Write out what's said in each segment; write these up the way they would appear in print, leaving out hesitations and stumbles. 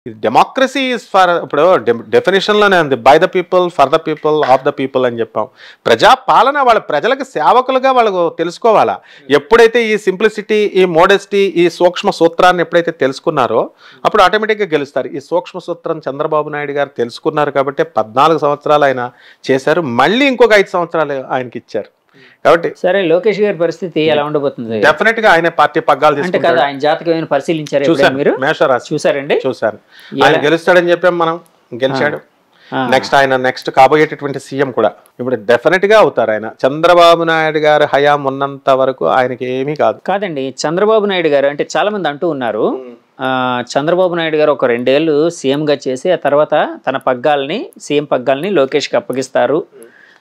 Democracy is for ఇప్పుడు డెఫినేషన్లోనే ఉంది, by the people, for the people, of the people అని చెప్పాం. ప్రజా పాలన వాళ్ళ ప్రజలకు సేవకులుగా వాళ్ళు తెలుసుకోవాలా. ఎప్పుడైతే ఈ సింప్లిసిటీ, ఈ మోడెస్టీ, ఈ సూక్ష్మ సూత్రాన్ని ఎప్పుడైతే తెలుసుకున్నారో అప్పుడు ఆటోమేటిక్గా గెలుస్తారు. ఈ సూక్ష్మ సూత్రం చంద్రబాబు నాయుడు గారు తెలుసుకున్నారు కాబట్టి 14 సంవత్సరాలు ఆయన చేశారు, మళ్ళీ ఇంకొక 5 సంవత్సరాలు ఆయనకి ఇచ్చారు. కాబట్టి సరే, లోకేష్ గారి పరిస్థితి ఎలా ఉండబోతుంది? డెఫినెట్ గా ఆయన పార్టీ పగ్గాలు తీసుకుంటారు. ఆయన జాతకం ఏమైనా పరిశీలించారు మీరు? మేషరాశి చూసారండి? చూసాను. ఆయన గెలుస్తాడని చెప్పాం, మనం గెలిచాడు. నెక్స్ట్ ఆయన కాబోయేటటువంటి సీఎం కూడా ఇప్పుడు డెఫినెట్ గా అవుతారు. ఆయన చంద్రబాబు నాయుడు గారు హయాం ఉన్నంత వరకు ఆయనకి ఏమీ కాదండి. చంద్రబాబు నాయుడు గారు అంటే చాలా మంది అంటూ ఉన్నారు, చంద్రబాబు నాయుడు గారు ఒక 2 ఏళ్ళు సీఎం గా చేసి ఆ తర్వాత తన సీఎం పగ్గాల్ని లోకేష్కి అప్పగిస్తారు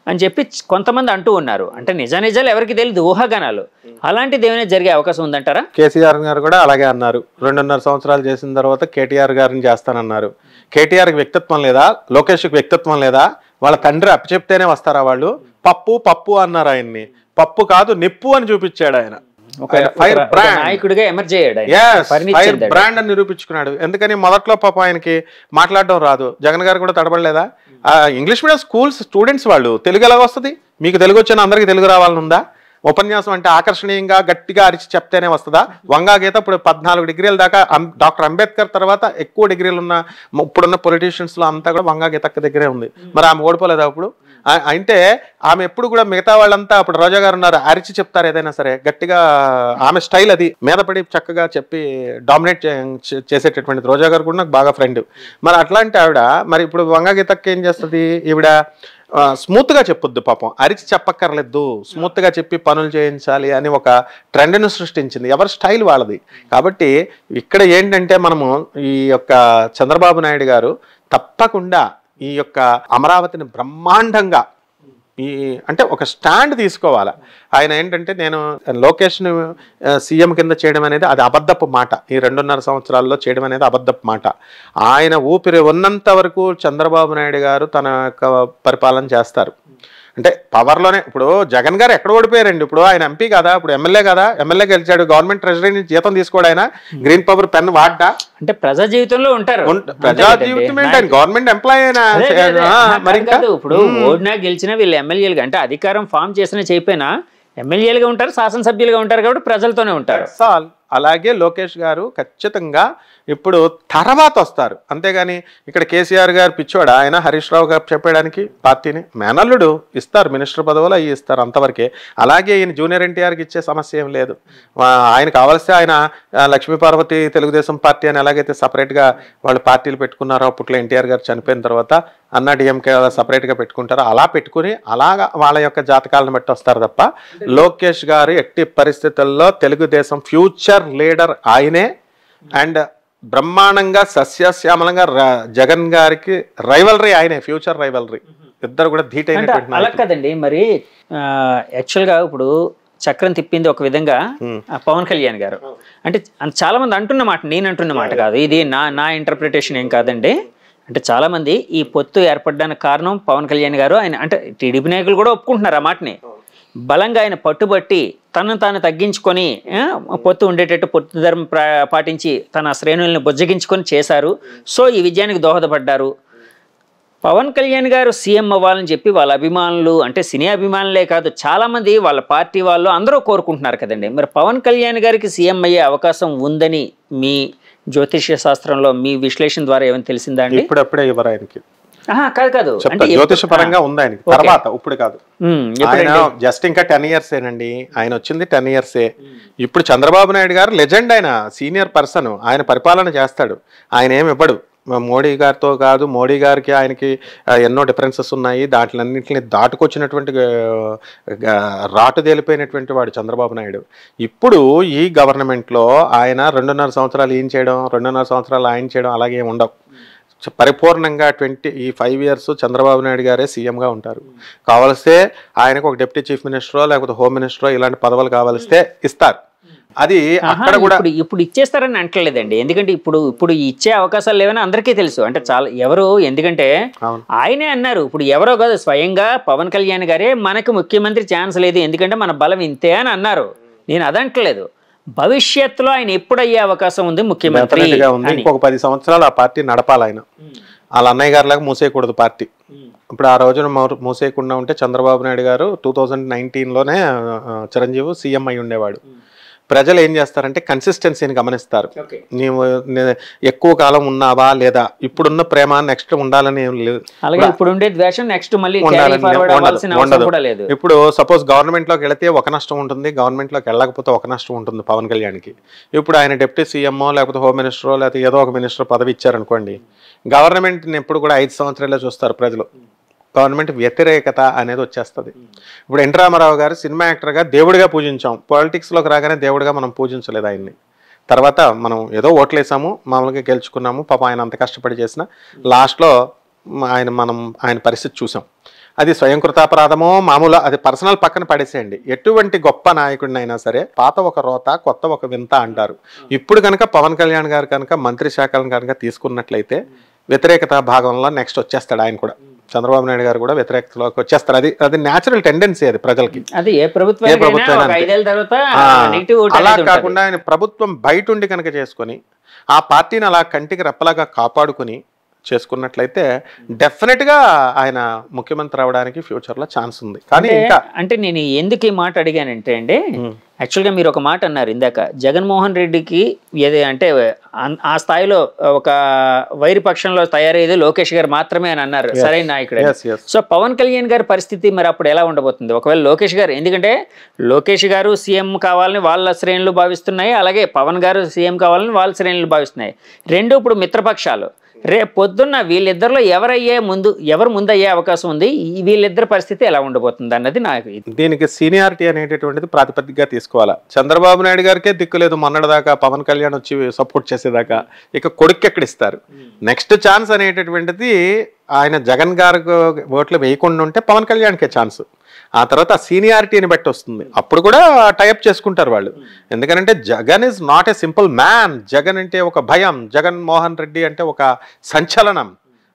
అని చెప్పి కొంతమంది అంటూ ఉన్నారు. అంటే నిజాలు ఎవరికి తెలియదు, ఊహాగానాలు. అలాంటిది ఏమైనా జరిగే అవకాశం ఉందంటారా? కేసీఆర్ గారు కూడా అలాగే అన్నారు. 2.5 సంవత్సరాలు చేసిన తర్వాత కేటీఆర్ గారిని చేస్తానన్నారు. కేటీఆర్కి వ్యక్తిత్వం లేదా? లోకేష్కి వ్యక్తిత్వం లేదా? వాళ్ళ తండ్రి అప్పచెప్తేనే వస్తారా వాళ్ళు? పప్పు అన్నారు ఆయన్ని. పప్పు కాదు, నిప్పు అని చూపించాడు ఆయన. ఫైర్ నాయకుడిగా ఎమర్జ్ అయ్యాడు, ఫైర్ బ్రాండ్ అని నిరూపించుకున్నాడు. ఎందుకని మొదట్లో పాపం ఆయనకి మాట్లాడడం రాదు. జగన్ గారు కూడా తడబడలేదా? ఇంగ్లీష్ మీడియం స్కూల్స్ స్టూడెంట్స్ వాళ్ళు తెలుగు ఎలా వస్తుంది? మీకు తెలుగు వచ్చిన అందరికీ తెలుగు రావాలని ఉందా? ఉపన్యాసం అంటే ఆకర్షణీయంగా గట్టిగా అరిచి చెప్తేనే వస్తుందా? వంగా గీత ఇప్పుడు 14 డిగ్రీల దాకా, డాక్టర్ అంబేద్కర్ తర్వాత ఎక్కువ డిగ్రీలు ఉన్న ఇప్పుడున్న పొలిటీషియన్స్ లో అంతా కూడా వంగా గీతక్క దగ్గరే ఉంది. మరి ఆమె ఓడిపోలేదా అప్పుడు? అంటే ఆమె ఎప్పుడు కూడా మిగతా వాళ్ళంతా అప్పుడు రోజా గారు ఉన్నారు, అరిచి చెప్తారు ఏదైనా సరే గట్టిగా. ఆమె స్టైల్ అది, మీద పడి చక్కగా చెప్పి డామినేట్ చేసేటటువంటిది. రోజా గారు కూడా నాకు బాగా ఫ్రెండ్. మరి అట్లాంటి ఆవిడ మరి ఇప్పుడు వంగా గీతక్క ఏం చేస్తుంది? ఈవిడ స్మూత్ గా చెప్పొద్దు, పాపం అరిచి చెప్పక్కర్లేదు, స్మూత్ గా చెప్పి పనులు చేయించాలి అని ఒక ట్రెండ్ను సృష్టించింది. ఎవరి స్టైల్ వాళ్ళది. కాబట్టి ఇక్కడ ఏంటంటే మనము ఈ యొక్క చంద్రబాబు నాయుడు గారు తప్పకుండా ఈ యొక్క అమరావతిని బ్రహ్మాండంగా అంటే ఒక స్టాండ్ తీసుకోవాలి. ఆయన ఏంటంటే నేను లోకేష్ని సీఎం కింద చేయడం అనేది అది అబద్ధపు మాట. ఈ 2.5 సంవత్సరాల్లో చేయడం అనేది అబద్ధపు మాట. ఆయన ఊపిరి ఉన్నంత వరకు చంద్రబాబు నాయుడు గారు తన యొక్క పరిపాలన చేస్తారు. అంటే పవర్లోనే. ఇప్పుడు జగన్ గారు ఎక్కడ ఓడిపోయారండి? ఇప్పుడు ఆయన ఎంపీ కదా, ఇప్పుడు ఎమ్మెల్యే కదా, ఎమ్మెల్యే గెలిచాడు. గవర్నమెంట్ ట్రెజరీ నుంచి జీతం తీసుకోడు ఆయన, గ్రీన్ పవర్ పెన్ వాడ్డా. అంటే ప్రజా జీవితంలో ఉంటారు. ప్రజా జీవితం ఏంటి? ఆయన గవర్నమెంట్ ఎంప్లాయీ అయినా మరి ఇప్పుడు ఓడినా గెలిచినా వీళ్ళు ఎమ్మెల్యేలుగా, అంటే అధికారం ఫామ్ చేసినా చేయకపోయినా ఎమ్మెల్యేలుగా ఉంటారు, శాసనసభ్యులుగా ఉంటారు, కాబట్టి ప్రజలతోనే ఉంటారు. అలాగే లోకేష్ గారు ఖచ్చితంగా ఇప్పుడు తర్వాత వస్తారు. అంతేగాని ఇక్కడ కేసీఆర్ గారు పిచ్చోడా? ఆయన హరీష్ రావు గారు చెప్పడానికి పార్టీని మేనల్లుడు ఇస్తారు, మినిస్టర్ పదవులు అవి ఇస్తారు, అంతవరకే. అలాగే ఈయన జూనియర్ ఎన్టీఆర్కి ఇచ్చే సమస్య ఏం లేదు. ఆయన కావాల్సి ఆయన లక్ష్మీపార్వతి తెలుగుదేశం పార్టీ అని ఎలాగైతే సపరేట్గా వాళ్ళు పార్టీలు పెట్టుకున్నారో అప్పట్లో ఎన్టీఆర్ గారు చనిపోయిన తర్వాత అన్నా డిఎంకే సపరేట్గా పెట్టుకుంటారో అలా పెట్టుకుని అలాగా వాళ్ళ యొక్క జాతకాలను బట్టి వస్తారు తప్ప లోకేష్ గారు ఎట్టి పరిస్థితుల్లో తెలుగుదేశం ఫ్యూచర్ లీడర్ ఆయనే. అండ్ బ్రహ్మాండంగా సస్యశ్యామలంగా జగన్ గారికి రైవలరీ ఆయనే, ఫ్యూచర్ రైవలరీ. ఇద్దరు కూడా ధీటైనటువంటి. అలా కదండి మరి యాక్చువల్గా ఇప్పుడు చక్రం తిప్పింది ఒక విధంగా పవన్ కళ్యాణ్ గారు. అంటే చాలా మంది అంటున్న మాట, నేను అంటున్న మాట కాదు ఇది, నా ఇంటర్ప్రిటేషన్ ఏం కాదండి. అంటే చాలా మంది ఈ పొత్తు ఏర్పడడానికి కారణం పవన్ కళ్యాణ్ గారు. ఆయన అంటే టీడీపీ నాయకులు కూడా ఒప్పుకుంటున్నారు ఆ మాటని. బలంగా ఆయన పట్టుబట్టి తనను తాను తగ్గించుకొని పొత్తు ఉండేటట్టు పొత్తు ధర్మం పాటించి తన శ్రేణులను బుజ్జగించుకొని చేశారు. సో ఈ విజయానికి దోహదపడ్డారు. పవన్ కళ్యాణ్ గారు సీఎం అవ్వాలని చెప్పి వాళ్ళ అభిమానులు, అంటే సినీ అభిమానులే కాదు చాలామంది వాళ్ళ పార్టీ వాళ్ళు అందరూ కోరుకుంటున్నారు కదండి. మరి పవన్ కళ్యాణ్ గారికి సీఎం అయ్యే అవకాశం ఉందని మీ జ్యోతిష్య శాస్త్రంలో మీ విశ్లేషణ ద్వారా ఏమైనా తెలిసిందా అండి? ఇప్పుడప్పుడే ఎవరు ఆయనకి కాదు జ్యోతిష పరంగా ఉంది ఆయనకి, తర్వాత ఇప్పుడు కాదు. ఆయన జస్ట్ ఇంకా 10 years ఏనండి, ఆయన వచ్చింది 10 years. ఇప్పుడు చంద్రబాబు నాయుడు గారు లెజెండ్, ఆయన సీనియర్ పర్సన్, ఆయన పరిపాలన చేస్తాడు. ఆయన ఏమి ఇవ్వడు మోడీ గారితో కాదు. మోడీ గారికి ఆయనకి ఎన్నో డిఫరెన్సెస్ ఉన్నాయి. దాంట్లన్నింటినీ దాటుకొచ్చినటువంటి రాటు తేలిపోయినటువంటి వాడు చంద్రబాబు నాయుడు. ఇప్పుడు ఈ గవర్నమెంట్లో ఆయన 2.5 సంవత్సరాలు ఏం చేయడం, 2.5 సంవత్సరాలు ఆయన చేయడం అలాగే ఉండవు. పరిపూర్ణంగా ఈ 5 years చంద్రబాబు నాయుడు గారే సీఎంగా ఉంటారు. కావలిస్తే ఆయనకు ఒక డిప్యూటీ చీఫ్ మినిస్టరో లేకపోతే హోమ్ మినిస్టరో ఇలాంటి పదవులు కావలిస్తే ఇస్తారు. అది అక్కడ కూడా ఇప్పుడు ఇచ్చేస్తారని అంటలేదండి. ఎందుకంటే ఇప్పుడు ఇచ్చే అవకాశాలు లేవని అందరికీ తెలుసు. అంటే చాలా ఎవరు, ఎందుకంటే ఆయనే అన్నారు, ఇప్పుడు ఎవరో కాదు స్వయంగా పవన్ కళ్యాణ్ గారే మనకు ముఖ్యమంత్రి ఛాన్స్ లేదు ఎందుకంటే మన బలం ఇంతే అని అన్నారు. నేను అదంటలేదు. భవిష్యత్తులో ఆయన ఎప్పుడు అయ్యే అవకాశం ఉంది ముఖ్యమంత్రి Definitely గా ఉంది. ఇంకొక 10 సంవత్సరాలు ఆ పార్టీ నడపాలి ఆయన. వాళ్ళ అన్నయ్య గారిలాగా మూసేయకూడదు పార్టీ. ఇప్పుడు ఆ రోజున మూసేయకుండా ఉంటే చంద్రబాబు నాయుడు గారు 2019లోనే చిరంజీవి సీఎం అయి ఉండేవాడు. ప్రజలు ఏం చేస్తారంటే కన్సిస్టెన్సీని గమనిస్తారు. నీవు ఎక్కువ కాలం ఉన్నావా లేదా, ఇప్పుడున్న ప్రేమ నెక్స్ట్ ఉండాలని ఏం లేదు. అలాగే ఇప్పుడు ఉండే ద్వేషం నెక్స్ట్ మళ్ళీ carry forward అవ్వాల్సిన అవసరం కూడా లేదు. ఇప్పుడు సపోజ్ గవర్నమెంట్ లోకి వెళితే ఒక నష్టం ఉంటుంది, గవర్నమెంట్ లోకి వెళ్ళకపోతే ఒక నష్టం ఉంటుంది పవన్ కళ్యాణ్కి. ఇప్పుడు ఆయన డిప్యూటీ సీఎంఓ లేకపోతే హోమ్ మినిస్టరో లేకపోతే ఏదో ఒక మినిస్టర్ పదవి ఇచ్చారనుకోండి, గవర్నమెంట్ని ఎప్పుడు కూడా 5 సంవత్సరాలే చూస్తారు ప్రజలు. గవర్నమెంట్ వ్యతిరేకత అనేది వచ్చేస్తుంది. ఇప్పుడు ఎన్ రామారావు గారు సినిమా యాక్టర్గా దేవుడిగా పూజించాం, పొలిటిక్స్లోకి రాగానే దేవుడిగా మనం పూజించలేదు ఆయన్ని. తర్వాత మనం ఏదో ఓట్లేసాము, మామూలుగా గెలుచుకున్నాము, పాపం ఆయన అంత కష్టపడి చేసిన లాస్ట్లో ఆయన పరిస్థితి చూసాం. అది స్వయం కృతాపరాధమో మామూలు అది పర్సనల్ పక్కన పడేసేయండి. ఎటువంటి గొప్ప నాయకుడినైనా సరే పాత ఒక రోత కొత్త ఒక వింత అంటారు. ఇప్పుడు కనుక పవన్ కళ్యాణ్ గారు కనుక మంత్రి శాఖలను కనుక తీసుకున్నట్లయితే వ్యతిరేకత భాగంలో నెక్స్ట్ వచ్చేస్తాడు ఆయన కూడా. చంద్రబాబు నాయుడు గారు కూడా వ్యతిరేకతలోకి వచ్చేస్తారు. అది న్యాచురల్ టెండెన్సీ అది ప్రజలకి. అది ఏ ప్రభుత్వం అలా కాకుండా ఆయన ప్రభుత్వం బయట ఉండి కనుక చేసుకొని ఆ పార్టీని అలా కంటికి రెప్పలాగా కాపాడుకుని చేసుకున్నట్లయితే డెఫినెట్ గా ఆయన ముఖ్యమంత్రి అవడానికి ఫ్యూచర్ లో ఛాన్స్ ఉంది. కానీ ఇంకా అంటే నేను ఎందుకు ఈ మాట అడిగానంటే అండి, యాక్చువల్గా మీరు ఒక మాట అన్నారు ఇందాక, జగన్మోహన్ రెడ్డికి ఏది అంటే ఆ స్థాయిలో ఒక వైరి పక్షంలో తయారయ్యేది లోకేష్ గారు మాత్రమే అని అన్నారు, సరైన నాయకుడు. సో పవన్ కళ్యాణ్ గారి పరిస్థితి మరి అప్పుడు ఎలా ఉండబోతుంది ఒకవేళ లోకేష్ గారు, ఎందుకంటే లోకేష్ గారు సీఎం కావాలని వాళ్ళ శ్రేణులు భావిస్తున్నాయి, అలాగే పవన్ గారు సీఎం కావాలని వాళ్ళ శ్రేణులు భావిస్తున్నాయి. రెండు ఇప్పుడు మిత్రపక్షాలు. రేపు పొద్దున్న వీళ్ళిద్దరిలో ఎవరు ముందు అయ్యే అవకాశం ఉంది, వీళ్ళిద్దరి పరిస్థితి ఎలా ఉండబోతుంది అన్నది నాకు. దీనికి సీనియారిటీ అనేటటువంటిది ప్రాతిపదికగా తీసుకోవాలా. చంద్రబాబు నాయుడు గారికే దిక్కులేదు మొన్నటిదాకా, పవన్ కళ్యాణ్ వచ్చి సపోర్ట్ చేసేదాకా, ఇక కొడుకు ఎక్కడిస్తారు. నెక్స్ట్ ఛాన్స్ అనేటటువంటిది ఆయన జగన్ గారికి ఓట్లు వేయకుండా ఉంటే పవన్ కళ్యాణ్కే ఛాన్స్. ఆ తర్వాత సీనియారిటీని బట్టి వస్తుంది, అప్పుడు కూడా టైప్ చేసుకుంటారు వాళ్ళు. ఎందుకంటే Jagan is not a simple man. Jagan అంటే ఒక భయం, జగన్మోహన్ రెడ్డి అంటే ఒక సంచలనం.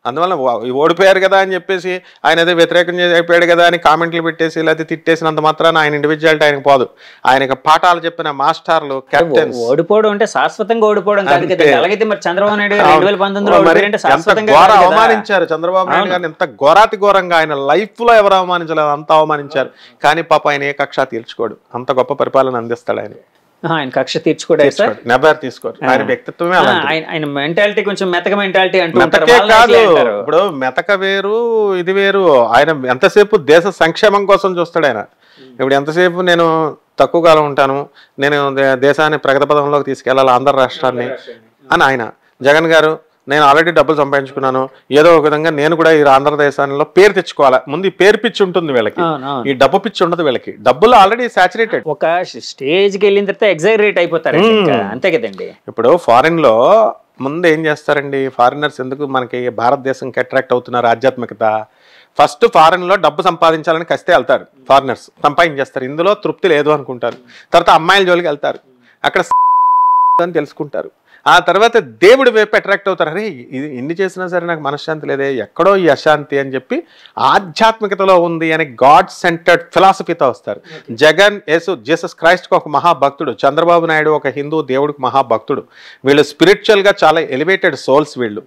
అందువల్ల ఓడిపోయారు కదా అని చెప్పేసి ఆయన అదే వ్యతిరేకం అయిపోయాడు కదా అని కామెంట్లు పెట్టేసి లేకపోతే తిట్టేసినంత మాత్రాన ఆయన ఇండివిజువాలిటీ ఆయనకు పోదు. ఆయనకు పాఠాలు చెప్పిన మాస్టర్లు, కెప్టెన్స్. ఓడిపోవడం అంటే శాశ్వతంగా ఓడిపోవడం అలాగైతే మరి చంద్రబాబు నాయుడు 2019 అవమానించారు చంద్రబాబు నాయుడు గారిని, ఎంత ఘోరాతి ఘోరంగా. ఆయన లైఫ్ లో ఎవరు అవమానించలేదు, అంత అవమానించారు. కానీ పాప ఆయన ఏ కక్ష తీర్చుకోడు, అంత గొప్ప పరిపాలన అందిస్తాడు ఆయన. ఆయన కక్ష తీర్చుకోడు, నెవర్ తీసుకోరు. ఆయన వ్యక్తిత్వమే ఆయన మెంటాలిటీ కొంచెం మెతక మెంటాలిటీ కాదు. ఇప్పుడు మెతక వేరు, ఇది వేరు. ఆయన ఎంతసేపు దేశ సంక్షేమం కోసం చూస్తాడు ఆయన. ఇప్పుడు ఎంతసేపు నేను తక్కువ కాలం ఉంటాను, నేను దేశాన్ని ప్రగతి పదంలోకి తీసుకెళ్లాలి ఆంధ్ర రాష్ట్రాన్ని అని ఆయన. జగన్ గారు నేను ఆల్రెడీ డబ్బులు సంపాదించుకున్నాను, ఏదో ఒక విధంగా నేను కూడా ఈ ఆంధ్రదేశంలో పేరు తెచ్చుకోవాలి. ముందు ఈ పేరు పిచ్చి ఉంటుంది వీళ్ళకి, ఈ డబ్బు పిచ్చి ఉండదు వీళ్ళకి. డబ్బులు ఆల్రెడీ సాచురేటెడ్. ఒక స్టేజ్కి వెళ్ళిన తర్వాత ఎగ్జైరేట్ అయిపోతారు, అంతే కదండి. ఇప్పుడు ఫారిన్ లో ముందు ఏం చేస్తారండి, ఫారినర్స్ ఎందుకు మనకి భారతదేశంకి అట్రాక్ట్ అవుతున్నారు ఆధ్యాత్మికత. ఫస్ట్ ఫారెన్ లో డబ్బు సంపాదించాలని కస్తే వెళ్తారు ఫారినర్స్, సంపాదించేస్తారు, ఇందులో తృప్తి లేదు అనుకుంటారు. తర్వాత అమ్మాయిల జోలికి వెళ్తారు, అక్కడ అని తెలుసుకుంటారు. ఆ తర్వాత దేవుడి వైపు అట్రాక్ట్ అవుతారు. అరే ఇది ఎన్ని చేసినా సరే నాకు మనశ్శాంతి లేదే, ఎక్కడో ఈ అశాంతి అని చెప్పి ఆధ్యాత్మికతలో ఉంది అని గాడ్ సెంటర్డ్ ఫిలాసఫీతో వస్తారు. జగన్ జీసస్ క్రైస్ట్కి ఒక మహాభక్తుడు, చంద్రబాబు నాయుడు ఒక హిందూ దేవుడికి మహాభక్తుడు. వీళ్ళు స్పిరిచువల్గా చాలా ఎలివేటెడ్ సోల్స్ వీళ్ళు.